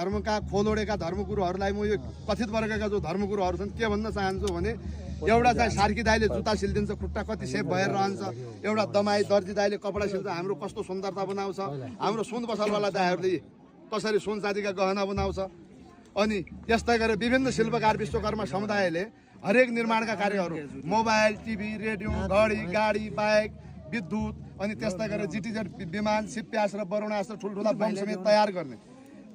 धर्मका खोलोडेका धर्मगुरुहरूलाई म यो कथित वर्गका जो धर्मगुरुहरू छन् के भन्न चाहन्छु भने एउटा चाहिँ सार्की दाइले जुत्ता सिल्दिन्छ खुट्टा कति सेप भएर रहन्छ, एउटा दमाई दर्जी दाइले कपडा सिल्छ हाम्रो कस्तो सुन्दरता बनाउँछ, हाम्रो सुन पसलवाला दाइहरूले कसरी सुन चाँदीका गहना बनाउँछ। अनि त्यस्तै गरेर विभिन्न शिल्पकार विश्वकर्मा समुदायले हरेक निर्माणका कार्यहरू मोबाइल, टिभी, रेडियो, घडी, गाडी, बाइक, विद्युत अनि त्यस्तै गरेर जिटिजेड विमान, सिप्यास र बरुणास र ठुल्ठुला बम समेत तयार गर्ने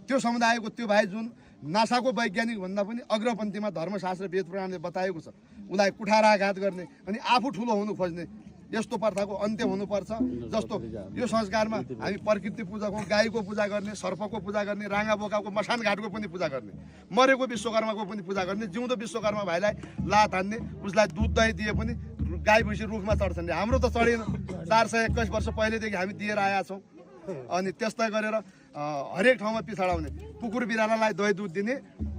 त्यो समुदायको त्यो भाइ जुन नासाको वैज्ञानिक भन्दा पनि अग्रपन्थीमा धर्मशास्त्र वेद पुराणले बताएको छ, उसलाई कुठाराघात गर्ने अनि आफू ठुलो हुनु खोज्ने यस्तो प्रथाको अन्त्य हुनुपर्छ। जस्तो यो संस्कारमा हामी प्रकृति पूजाको, गाईको पूजा गर्ने, सर्पको पूजा गर्ने, राँगा बोकाको, मसान घाटको पनि पूजा गर्ने, मरेको विश्वकर्माको पनि पूजा गर्ने, जिउँदो विश्वकर्मा भाइलाई लात हान्ने, उसलाई दुध दही दिए पनि गाई भैँसी रुखमा चढ्छन्। हाम्रो त चढेन, 421 वर्ष पहिलेदेखि हामी दिएर आएका छौँ। अनि त्यस्तै गरेर हरेक ठाउँमा पिछडाउने, कुकुर बिरालालाई दही दुध दिने,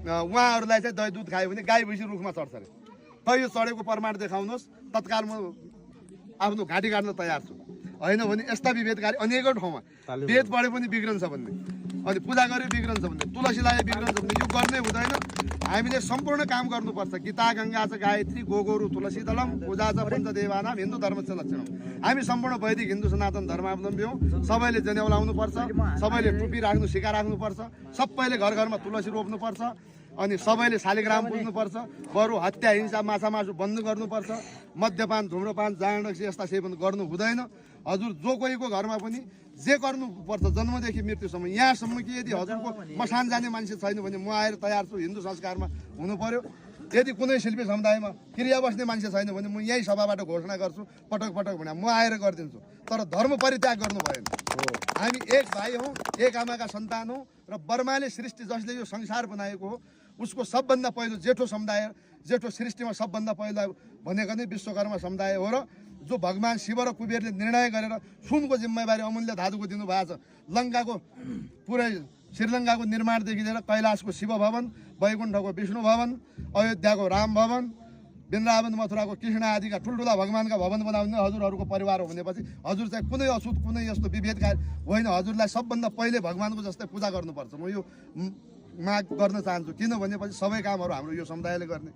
उहाँहरूलाई चाहिँ दही दुध खायो भने गाई भैँसी रुखमा चढ्छ अरे। खै यो चढेको प्रमाण देखाउनुहोस्, तत्काल म आफ्नो घाँटी काट्न तयार छु। होइन भने यस्ता विभेदकारी अनेकौँ ठाउँमा वेद पढे पनि बिग्रन्छ भन्ने, अनि पूजा गरे बिग्रन्छ भन्ने, तुलसी लाए बिग्रन्छ भन्ने, यो गर्नै हुँदैन। हामीले सम्पूर्ण काम गर्नुपर्छ। गीता गङ्गा छ गायत्री गोगोरु तुलसी दलम पूजा छ पञ्चदेवानाम हिन्दू धर्म छ लक्षणम। हामी सम्पूर्ण वैदिक हिन्दू सनातन धर्मावलम्बी हौँ। सबैले जनेउ लाउनुपर्छ, सबैले टुपी राख्नु सिका राख्नुपर्छ, सबैले घर घरमा तुलसी रोप्नुपर्छ, अनि सबैले शालिग्राम पुज्नुपर्छ, बरु हत्या हिंसा माछा मासु बन्द गर्नुपर्छ, मद्यपान धुम्रपान जाँडक्सी यस्ता सेवन गर्नु हुँदैन। हजुर जो कोहीको घरमा पनि जे गर्नुपर्छ जन्मदेखि मृत्युसम्म, यहाँसम्म कि यदि हजुरको मसान जाने मान्छे छैन भने म आएर तयार छु। हिन्दू संस्कारमा हुनु पर्यो। यदि कुनै शिल्पी समुदायमा क्रिया बस्ने मान्छे छैन भने म यही सभाबाट घोषणा गर्छु, पटक पटक भने म आएर गरिदिन्छु, तर धर्म परित्याग गर्नु भएन। हामी एक भाइ हौँ, एक आमाका सन्तान हौँ र बर्माले सृष्टि जसले यो संसार बनाएको हो उसको सबभन्दा पहिलो जेठो समुदाय, जेठो सृष्टिमा सबभन्दा पहिला भनेको नै विश्वकर्मा समुदाय हो। र जो भगवान् शिव र कुबेरले निर्णय गरेर सुनको जिम्मेवारी अमूल्य धातुको दिनुभएको छ। लङ्काको पुरै श्रीलङ्काको निर्माणदेखि लिएर कैलाशको शिव भवन, वैकुण्ठको विष्णु भवन, अयोध्याको राम भवन, वृन्दावन मथुराको कृष्ण आदिका ठुल्ठुला भगवान्का भवन बनाउने हजुरहरूको परिवार हो भनेपछि हजुर चाहिँ कुनै अछुत कुनै यस्तो विभेदकारी होइन। हजुरलाई सबभन्दा पहिले भगवान्को जस्तै पूजा गर्नुपर्छ। म यो माग गर्न चाहन्छु, किनभनेपछि सबै कामहरू हाम्रो यो समुदायले गर्ने।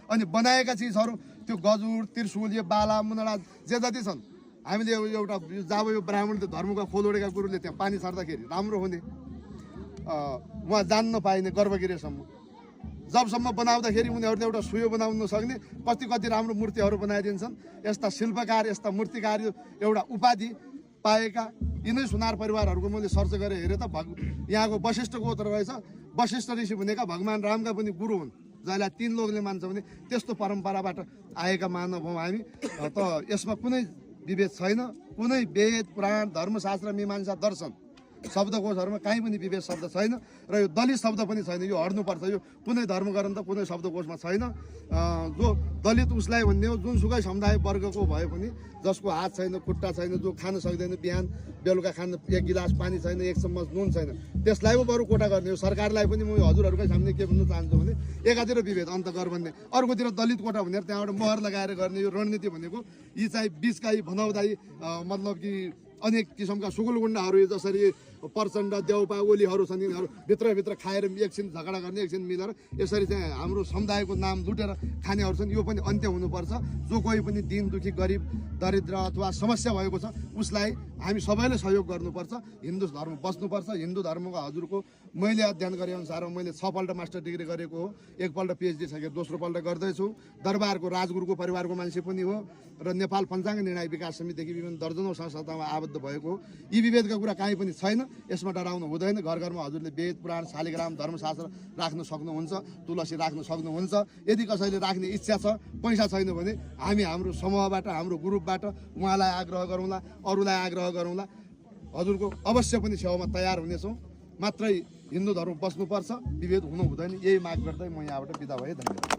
अनि बनाएका चिजहरू त्यो गजुर त्रिशूल यो बाला मुनडा जे जति छन् हामीले एउटा जब यो ब्राह्मण धर्मका खोलोडेका गुरुले त्यहाँ पानी छर्दाखेरि राम्रो हुने, उहाँ जान्न पाइने गर्भगिरीसम्म जबसम्म बनाउँदाखेरि उनीहरूले एउटा सुयो बनाउन नसक्ने कति कति राम्रो मूर्तिहरू बनाइदिन्छन्। यस्ता शिल्पकार यस्ता मूर्तिकार एउटा उपाधि पाएका यिनै सुनार परिवारहरूको मैले सर्च गरेर हेरेँ त यहाँको वशिष्ठ गोत्र रहेछ। वशिष्ठ ऋषि भनेका भगवान् रामका पनि गुरु हुन्, जसलाई 3 लोकले मान्छ भने त्यस्तो परम्पराबाट आएका मानव हौँ हामी। त यसमा कुनै विभेद छैन। कुनै वेद पुराण धर्मशास्त्र मीमांसा दर्शन शब्दकोशहरूमा कहीँ पनि विभेद शब्द छैन र यो दलित शब्द पनि छैन। यो हट्नुपर्छ। यो कुनै धर्मग्रन्थ कुनै शब्दकोशमा छैन। जो दलित उसलाई भन्ने हो जुनसुकै समुदाय वर्गको भए पनि जसको हात छैन खुट्टा छैन, जो खान सक्दैन, बिहान बेलुका खान 1 गिलास पानी छैन, 1 चम्मच नुन छैन, त्यसलाई पो बरु कोटा गर्ने हो। सरकारलाई पनि म हजुरहरूकै सामने के भन्न चाहन्छु भने एकातिर विभेद अन्त गर भन्ने, अर्कोतिर दलित कोटा भनेर त्यहाँबाट मोहर लगाएर गर्ने यो रणनीति भनेको यी चाहिँ बिचका भनाउँदै मतलब कि अनेक किसिमका सुगुलगुण्डाहरू जसरी प्रचण्ड देउपा ओलीहरू छन्, यिनीहरू भित्रभित्र खाएर एकछिन झगडा गर्ने एकछिन मिलेर यसरी चाहिँ हाम्रो समुदायको नाम लुटेर खानेहरू छन्। यो पनि अन्त्य हुनुपर्छ। जो कोही पनि दिन दुखी गरिब दरिद्र अथवा समस्या भएको छ उसलाई हामी सबैले सहयोग गर्नुपर्छ। हिन्दू धर्म बस्नुपर्छ। हिन्दू धर्मको हजुरको मैले अध्ययन गरे अनुसार मैले 6 पल्ट मास्टर डिग्री गरेको हो, 1 पल्ट पिएचडी सकेर दोस्रो पल्ट गर्दैछु। दरबारको राजगुरुको परिवारको मान्छे पनि हो र नेपाल पञ्चाङ्ग निर्णय विकास समितिदेखि विभिन्न दर्जनौँ संस्थामा आबद्ध भएको हो। यी विभेदका कुरा काहीँ पनि छैन। यसमा डराउनु हुँदैन। घर घरमा हजुरले वेद पुराण शालिग्राम धर्मशास्त्र राख्न सक्नुहुन्छ, तुलसी राख्न सक्नुहुन्छ। यदि कसैले राख्ने इच्छा छ, पैसा छैन भने हामी हाम्रो समूहबाट हाम्रो ग्रुपबाट उहाँलाई आग्रह गरौँला, अरूलाई आग्रह गरौँला। हजुरको अवश्य पनि सेवामा तयार हुनेछौँ। मात्रै हिन्दू धर्म बस्नुपर्छ, विभेद हुनु हुँदैन। यही माग गर्दै म यहाँबाट बिदा भएँ। धन्यवाद।